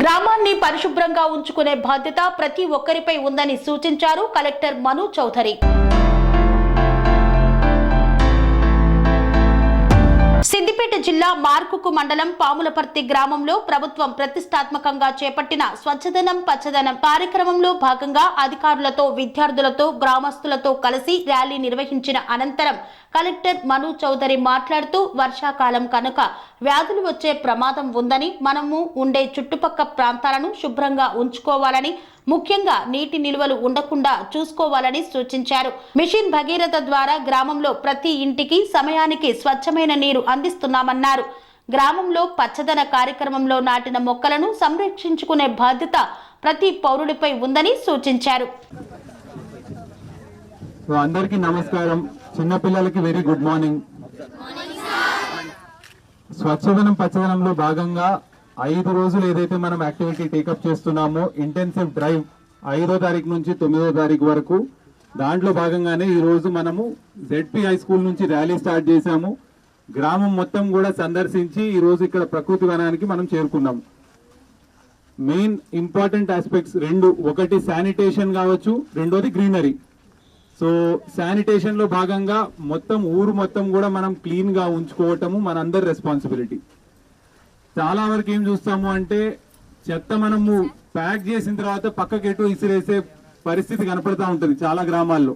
గ్రామాన్ని పరిశుభ్రంగా ఉంచుకునే బాధ్యత ప్రతి ఒక్కరిపై ఉందని సూచించారు కలెక్టర్ మను చౌదరి. సిద్దిపేట జిల్లా మార్కుకు మండలం పాములపర్తి గ్రామంలో ప్రభుత్వం ప్రతిష్టాత్మకంగా చేపట్టిన స్వచ్ఛదనం పచ్చదనం కార్యక్రమంలో భాగంగా అధికారులతో, విద్యార్థులతో, గ్రామస్తులతో కలిసి ర్యాలీ నిర్వహించిన అనంతరం కలెక్టర్ మను చౌదరి మాట్లాడుతూ వర్షాకాలం కనుక వ్యాధులు వచ్చే ప్రమాదం ఉందని, మనము ఉండే చుట్టుపక్కల ప్రాంతాలను శుభ్రంగా ఉంచుకోవాలని, ముఖ్యంగా నీటి నిల్వలు ఉండకుండా చూసుకోవాలని సూచించారు. మిషన్ భగీరథ ద్వారా గ్రామంలో ప్రతి ఇంటికి సమయానికి స్వచ్ఛమైన నీరు అందిస్తున్నామన్నారు. గ్రామంలో పచ్చదన కార్యక్రమంలో నాటిన మొక్కలను సంరక్షించుకునే బాధ్యత ప్రతి పౌరుడిపై ఉందని సూచించారు. అందరికీ నమస్కారం. చిన్నపిల్లలకి వెరీ గుడ్ మార్నింగ్. స్వచ్ఛదనం పచ్చదనంలో భాగంగా 5 రోజులు ఏదైతే మనం యాక్టివిటీ టేకప్ చేస్తున్నామో, ఇంటెన్సివ్ డ్రైవ్ 5వ తారీఖు నుంచి 9వ తారీఖు వరకు, దాంట్లో భాగంగానే ఈ రోజు మనము జెడ్పీ హై స్కూల్ నుంచి ర్యాలీ స్టార్ట్ చేశాము. గ్రామం మొత్తం కూడా సందర్శించి ఈ రోజు ఇక్కడ ప్రకృతి వనానికి మనం చేరుకున్నాం. మెయిన్ ఇంపార్టెంట్ ఆస్పెక్ట్స్ 2, ఒకటి శానిటేషన్ కావచ్చు, రెండోది గ్రీనరీ. సో శానిటేషన్ లో భాగంగా మొత్తం ఊరు మొత్తం కూడా మనం క్లీన్ గా ఉంచుకోవటము మనందరి రెస్పాన్సిబిలిటీ. చాలా వరకు ఏం చూస్తాము అంటే చెత్త మనము ప్యాక్ చేసిన తర్వాత పక్కకెటు ఇసిరేసే పరిస్థితి కనపడతా ఉంటుంది చాలా గ్రామాల్లో.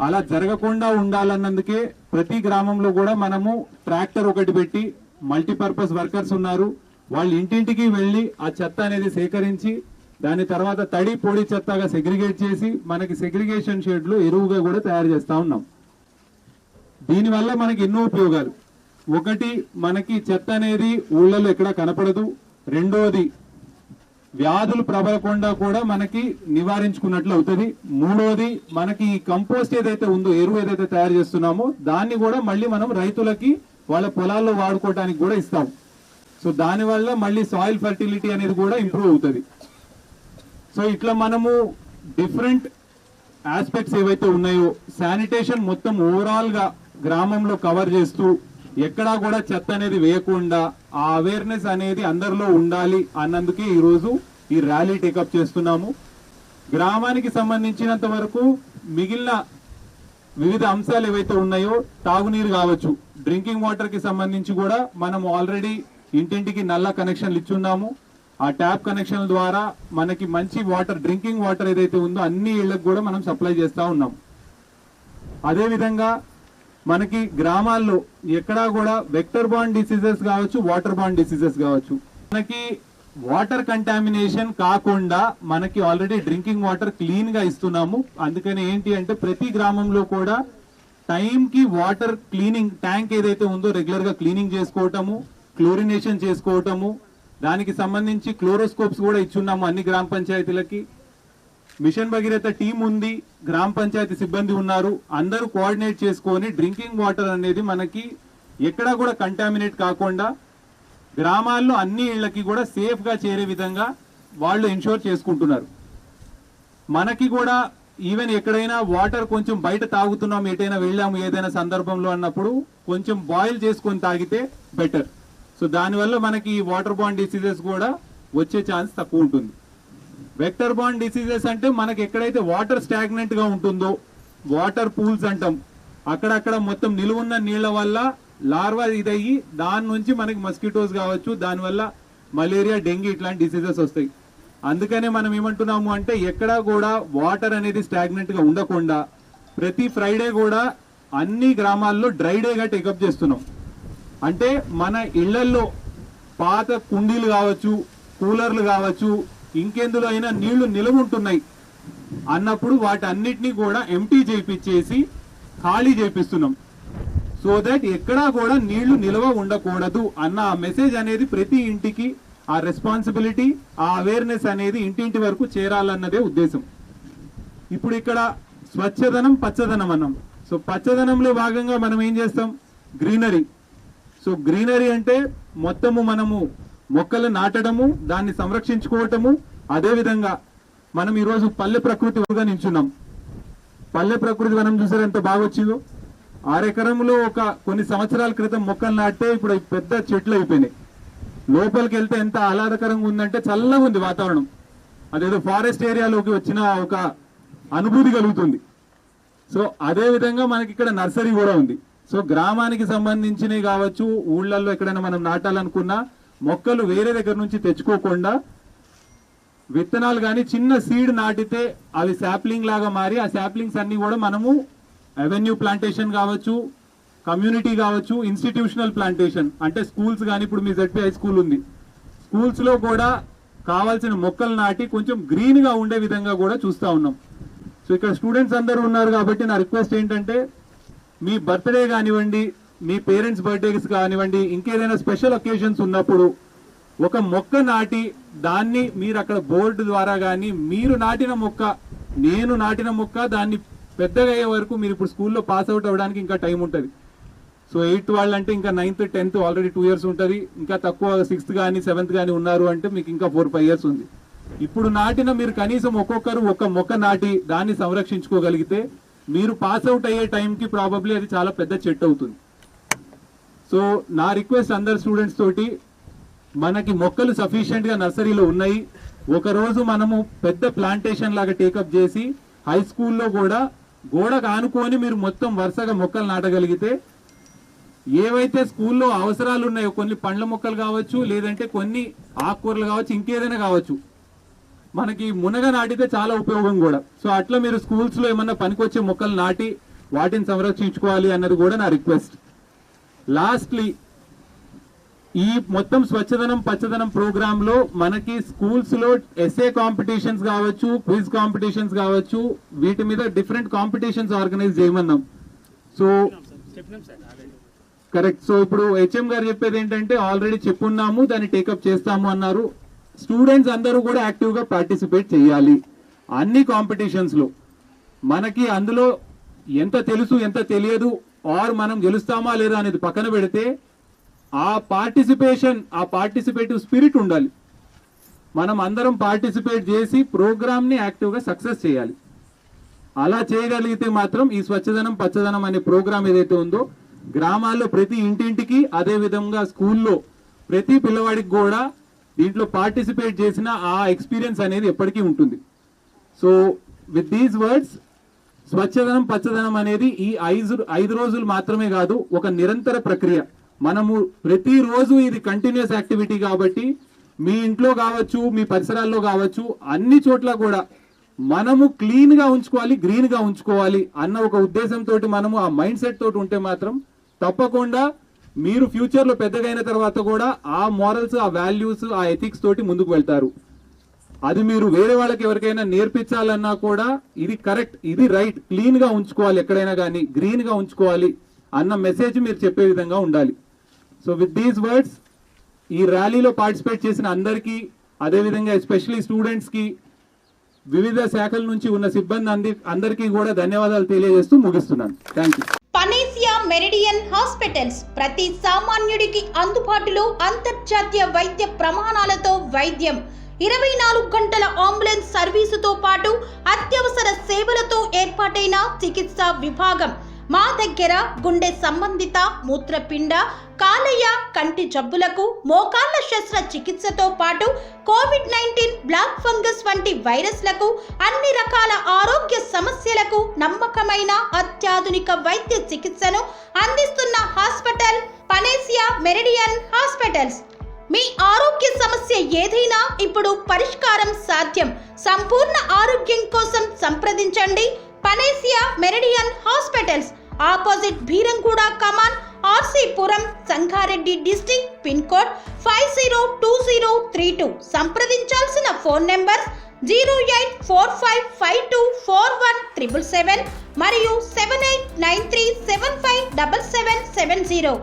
అలా జరగకుండా ఉండాలన్నందుకే ప్రతి గ్రామంలో కూడా మనము ట్రాక్టర్ ఒకటి పెట్టి, మల్టీపర్పస్ వర్కర్స్ ఉన్నారు, వాళ్ళు ఇంటింటికి వెళ్ళి ఆ చెత్త అనేది సేకరించి దాని తర్వాత తడి పొడి చెత్తగా సెగ్రిగేట్ చేసి మనకి సెగ్రిగేషన్ షెడ్లు ఎరువుగా కూడా తయారు చేస్తా ఉన్నాం. దీనివల్ల మనకి ఎన్నో ఉపయోగాలు. ఒకటి, మనకి చెత్త అనేది ఊళ్ళలో ఎక్కడ కనపడదు. రెండోది, వ్యాధులు ప్రబలకుండా కూడా మనకి నివారించుకున్నట్లు అవుతుంది. మూడోది, మనకి కంపోస్ట్ ఏదైతే ఉందో, ఎరువు ఏదైతే తయారు చేస్తున్నామో దాన్ని కూడా మళ్ళీ మనం రైతులకి వాళ్ళ పొలాల్లో వాడుకోవడానికి కూడా ఇస్తాం. సో దానివల్ల మళ్ళీ సాయిల్ ఫర్టిలిటీ అనేది కూడా ఇంప్రూవ్ అవుతుంది. సో ఇట్లా మనము డిఫరెంట్ ఆస్పెక్ట్స్ ఏవైతే ఉన్నాయో శానిటేషన్ మొత్తం ఓవరాల్ గా గ్రామంలో కవర్ చేస్తూ ఎక్కడా కూడా చెత్త అనేది వేయకుండా ఆ అవేర్నెస్ అనేది అందరిలో ఉండాలి అన్నందుకే ఈరోజు ఈ ర్యాలీ టేకప్ చేస్తున్నాము. గ్రామానికి సంబంధించినంత వరకు మిగిలిన వివిధ అంశాలు ఏవైతే ఉన్నాయో, తాగునీరు కావచ్చు, డ్రింకింగ్ వాటర్ కి సంబంధించి కూడా మనం ఆల్రెడీ ఇంటింటికి నల్ల కనెక్షన్లు ఇచ్చున్నాము. ఆ ట్యాప్ కనెక్షన్ ద్వారా మనకి మంచి వాటర్, డ్రింకింగ్ వాటర్ ఏదైతే ఉందో అన్ని ఇళ్లకు కూడా మనం సప్లై చేస్తూ ఉన్నాం. అదేవిధంగా మనకి గ్రామాల్లో ఎక్కడా కూడా వెక్టర్ బార్న్ డిసీజెస్ కావచ్చు, వాటర్ బార్న్ డిసీజెస్ కావచ్చు, మనకి వాటర్ కంటామినేషన్ కాకుండా మనకి ఆల్రెడీ డ్రింకింగ్ వాటర్ క్లీన్ గా ఇస్తున్నాము. అందుకని ఏంటి అంటే ప్రతి గ్రామంలో కూడా టైంకి వాటర్ క్లీనింగ్ ట్యాంక్ ఏదైతే ఉందో రెగ్యులర్ గా క్లీనింగ్ చేసుకోవటము, క్లోరినేషన్ చేసుకోవటము, దానికి సంబంధించి క్లోరోస్కోప్స్ కూడా ఇచ్చున్నాము అన్ని గ్రామ పంచాయతీలకి. మిషన్ భగీరథ టీం ఉంది, గ్రామ పంచాయతీ సిబ్బంది ఉన్నారు, అందరూ కోఆర్డినేట్ చేసుకొని డ్రింకింగ్ వాటర్ అనేది మనకి ఎక్కడా కూడా కంటామినేట్ కాకుండా గ్రామాల్లో అన్ని ఇళ్లకి కూడా సేఫ్ గా చేరే విధంగా వాళ్ళు ఎన్షూర్ చేసుకుంటున్నారు. మనకి కూడా ఈవెన్ ఎక్కడైనా వాటర్ కొంచెం బయట తాగుతున్నాం, ఎటైనా వెళ్ళాము ఏదైనా సందర్భంలో అన్నప్పుడు కొంచెం బాయిల్ చేసుకొని తాగితే బెటర్. సో దానివల్ల మనకి వాటర్ బార్న్ డిసీజెస్ కూడా వచ్చే ఛాన్స్ తక్కువ ఉంటుంది. వెక్టర్ బార్న్ డిసీజెస్ అంటే మనకి ఎక్కడైతే వాటర్ స్టాగ్నెంట్ గా ఉంటుందో, వాటర్ పూల్స్ అంటాం, అక్కడక్కడ మొత్తం నిలువున్న నీళ్ల వల్ల లార్వా ఇదయ్యి దాని నుంచి మనకి మస్కిటోస్ కావచ్చు, దానివల్ల మలేరియా, డెంగీ ఇట్లాంటి డిసీజెస్ వస్తాయి. అందుకనే మనం ఏమంటున్నాము అంటే ఎక్కడా కూడా వాటర్ అనేది స్టాగ్నెంట్ గా ఉండకుండా ప్రతి ఫ్రైడే కూడా అన్ని గ్రామాల్లో డ్రై డేగా టేకప్ చేస్తున్నాం. అంటే మన ఇళ్లల్లో పాత కుండీలు కావచ్చు, కూలర్లు కావచ్చు, ఇంకెందులో అయినా నీళ్లు నిలవ ఉంటున్నాయి అన్నప్పుడు వాటన్నిటినీ కూడా ఎంటీ చేయించేసి ఖాళీ చేపిస్తున్నాం. సో దట్ ఎక్కడా కూడా నీళ్లు నిలవ ఉండకూడదు అన్న ఆ మెసేజ్ అనేది ప్రతి ఇంటికి ఆ రెస్పాన్సిబిలిటీ, ఆ అవేర్నెస్ అనేది ఇంటింటి వరకు చేరాలన్నదే ఉద్దేశం. ఇప్పుడు ఇక్కడ స్వచ్ఛదనం పచ్చదనం అన్నాం. సో పచ్చదనంలో భాగంగా మనం ఏం చేస్తాం? గ్రీనరీ. సో గ్రీనరీ అంటే మొత్తము మనము మొక్కలు నాటడము, దాన్ని సంరక్షించుకోవటము. అదేవిధంగా మనం ఈరోజు పల్లె ప్రకృతిగా నించున్నాం. పల్లె ప్రకృతి వనం చూసారు ఎంత బాగా వచ్చిందో. 6 ఎకరంలో కొన్ని సంవత్సరాల క్రితం మొక్కలు నాటితే ఇప్పుడు పెద్ద చెట్లు అయిపోయినాయి. లోపలికి వెళ్తే ఎంత ఆహ్లాదకరంగా ఉందంటే చల్లగా ఉంది వాతావరణం. అదేదో ఫారెస్ట్ ఏరియాలోకి వచ్చిన ఒక అనుభూతి కలుగుతుంది. సో అదే విధంగా మనకి ఇక్కడ నర్సరీ కూడా ఉంది. సో గ్రామానికి సంబంధించినవి కావచ్చు, ఊళ్ళల్లో ఎక్కడైనా మనం నాటాలనుకున్నా మొక్కలు వేరే దగ్గర నుంచి తెచ్చుకోకుండా విత్తనాలు కానీ చిన్న సీడ్ నాటితే అవి శాప్లింగ్ లాగా మారి ఆ శాప్లింగ్స్ అన్ని కూడా మనము అవెన్యూ ప్లాంటేషన్ కావచ్చు, కమ్యూనిటీ కావచ్చు, ఇన్స్టిట్యూషనల్ ప్లాంటేషన్ అంటే స్కూల్స్ కానీ, ఇప్పుడు మీ ZP హై స్కూల్ ఉంది, స్కూల్స్ లో కూడా కావాల్సిన మొక్కలు నాటి కొంచెం గ్రీన్ గా ఉండే విధంగా కూడా చూస్తా ఉన్నాం. సో ఇక్కడ స్టూడెంట్స్ అందరూ ఉన్నారు కాబట్టి నా రిక్వెస్ట్ ఏంటంటే మీ బర్త్డే కానివ్వండి, మీ పేరెంట్స్ బర్త్డేస్ కానివ్వండి, ఇంకేదైనా స్పెషల్ ఒకేషన్స్ ఉన్నప్పుడు ఒక మొక్క నాటి దాన్ని మీరు అక్కడ బోర్డు ద్వారా కానీ మీరు నాటిన మొక్క, నేను నాటిన మొక్క దాన్ని పెద్దగా అయ్యే వరకు మీరు ఇప్పుడు స్కూల్లో పాస్ అవుట్ అవ్వడానికి ఇంకా టైం ఉంటుంది. సో 8th వాళ్ళంటే ఇంకా 9th 10th ఆల్రెడీ 2 years ఉంటుంది. ఇంకా తక్కువ 6th కానీ 7th కానీ ఉన్నారు అంటే మీకు ఇంకా 4-5 years ఉంది. ఇప్పుడు నాటిన మీరు కనీసం ఒక్కొక్కరు ఒక మొక్క నాటి దాన్ని సంరక్షించుకోగలిగితే మీరు పాస్ అవుట్ అయ్యే టైంకి ప్రాబబ్లీ అది చాలా పెద్ద చెట్టు అవుతుంది. సో నా రిక్వెస్ట్ అందరు స్టూడెంట్స్ తోటి, మనకి మొక్కలు సఫిషియెంట్ గా నర్సరీలో ఉన్నాయి. ఒకరోజు మనము పెద్ద ప్లాంటేషన్ లాగా టేకప్ చేసి హై స్కూల్లో కూడా గోడకు ఆనుకొని మీరు మొత్తం వరుసగా మొక్కలు నాటగలిగితే ఏవైతే స్కూల్లో అవసరాలు ఉన్నాయో, కొన్ని పండ్ల మొక్కలు కావచ్చు, లేదంటే కొన్ని ఆకుకూరలు కావచ్చు, ఇంకేదైనా కావచ్చు, మనకి మునగ నాటితే చాలా ఉపయోగం కూడా. సో అట్లా మీరు స్కూల్స్ లో ఏమన్నా పనికొచ్చే మొక్కలు నాటి వాటిని సంరక్షించుకోవాలి అన్నది కూడా నా రిక్వెస్ట్. లాస్ట్లీ, ఈ మొత్తం స్వచ్ఛదనం పచ్చదనం ప్రోగ్రామ్ లో మనకి స్కూల్స్ లో ఎస్ఏ కాంపిటీషన్స్ కావచ్చు, క్విజ్ కాంపిటీషన్స్ కావచ్చు, వీటి మీద డిఫరెంట్ కాంపిటీషన్స్ ఆర్గనైజ్ చేయమన్నాం. So correct. సో ఇప్పుడు HM గారు చెప్పేది ఏంటంటే ఆల్రెడీ చెప్పున్నాము, దాన్ని టేకప్ చేస్తాము అన్నారు. స్టూడెంట్స్ అందరూ కూడా యాక్టివ్ గా పార్టిసిపేట్ చేయాలి అన్ని కాంపిటీషన్స్ లో. మనకి అందులో ఎంత తెలుసు ఎంత తెలియదు ఆర్ మనం గెలుస్తామా లేదా అనేది పక్కన పెడితే ఆ పార్టిసిపేటివ్ స్పిరిట్ ఉండాలి. మనం అందరం పార్టిసిపేట్ చేసి ప్రోగ్రామ్ ని యాక్టివ్ గా సక్సెస్ చేయాలి. అలా చేయగలిగితే మాత్రం ఈ స్వచ్ఛదనం పచ్చదనం అనే ప్రోగ్రామ్ ఏదైతే ఉందో గ్రామాల్లో ప్రతి ఇంటింటికి, అదే విధంగా స్కూల్లో ప్రతి పిల్లవాడికి కూడా దీంట్లో పార్టిసిపేట్ చేసిన ఆ ఎక్స్పీరియన్స్ అనేది ఎప్పటికీ ఉంటుంది. సో విత్ దీస్ వర్డ్స్, స్వచ్ఛదనం పచ్చదనం అనేది ఈ 5 రోజులు మాత్రమే కాదు, ఒక నిరంతర ప్రక్రియ. మనము ప్రతిరోజు ఇది కంటిన్యూస్ యాక్టివిటీ కాబట్టి మీ ఇంట్లో కావచ్చు, మీ పరిసరాల్లో కావచ్చు, అన్ని చోట్ల కూడా మనము క్లీన్ గా ఉంచుకోవాలి, గ్రీన్ గా ఉంచుకోవాలి అన్న ఒక ఉద్దేశంతో మనము ఆ మైండ్ సెట్ తోటి ఉంటే మాత్రం తప్పకుండా మీరు ఫ్యూచర్ లో పెద్దగైన తర్వాత కూడా ఆ మోరల్స్, ఆ వాల్యూస్, ఆ ఎథిక్స్ తోటి ముందుకు వెళ్తారు. అది మీరు వేరే వాళ్ళకి ఎవరికైనా నేర్పించాలన్నా కూడా ఇది కరెక్ట్, ఇది రైట్, క్లీన్ గా ఉంచుకోవాలి, ఎక్కడైనా కానీ గ్రీన్ గా ఉంచుకోవాలి అన్న మెసేజ్ మీరు చెప్పే విధంగా ఉండాలి. సో విత్ దీస్ వర్డ్స్, ఈ ర్యాలీలో పార్టిసిపేట్ చేసిన అందరికీ, అదేవిధంగా ఎస్పెషలీ స్టూడెంట్స్ కి, వివిధ శాఖల నుంచి ఉన్న సిబ్బంది అందరికీ కూడా ధన్యవాదాలు తెలియజేస్తూ ముగిస్తున్నాను. Thank you. Panacea Meridian hospitals ప్రతి సామాన్యుడికి అందుబాటులో అంతర్జాతీయ వైద్య ప్రమాణాలతో వైద్యం, 24 గంటల అంబులెన్స్ సర్వీసుతో పాటు అత్యవసర సేవలతో ఏర్పాటైన చికిత్సా విభాగం. మా దగ్గర గుండె సంబంధిత, మూత్రపిండ, కాలేయ, కంటి జబ్బులకు, మోకాళ్ల శస్త్ర చికిత్సతో పాటు COVID-19, బ్లాక్ ఫంగస్ వంటి వైరస్లకు, అన్ని రకాల ఆరోగ్య సమస్యలకు నమ్మకమైన అత్యాధునిక వైద్య చికిత్సను అందిస్తున్న హాస్పిటల్ పనేసియా మెరిడియన్ హాస్పిటల్స్. మీ ఆరోగ్య సమస్య ఏదైనా ఇప్పుడు పరిష్కారం సాధ్యం. సంపూర్ణ ఆరోగ్యం కోసం సంప్రదించండి Panacea Meridian hospitals, opposite Beeramguda Kaman, RC Puram, Sangareddy district, pin code 502032. సంప్రదించాల్సిన ఫోన్ నెంబర్ 0845524177 మరియు 7893757770.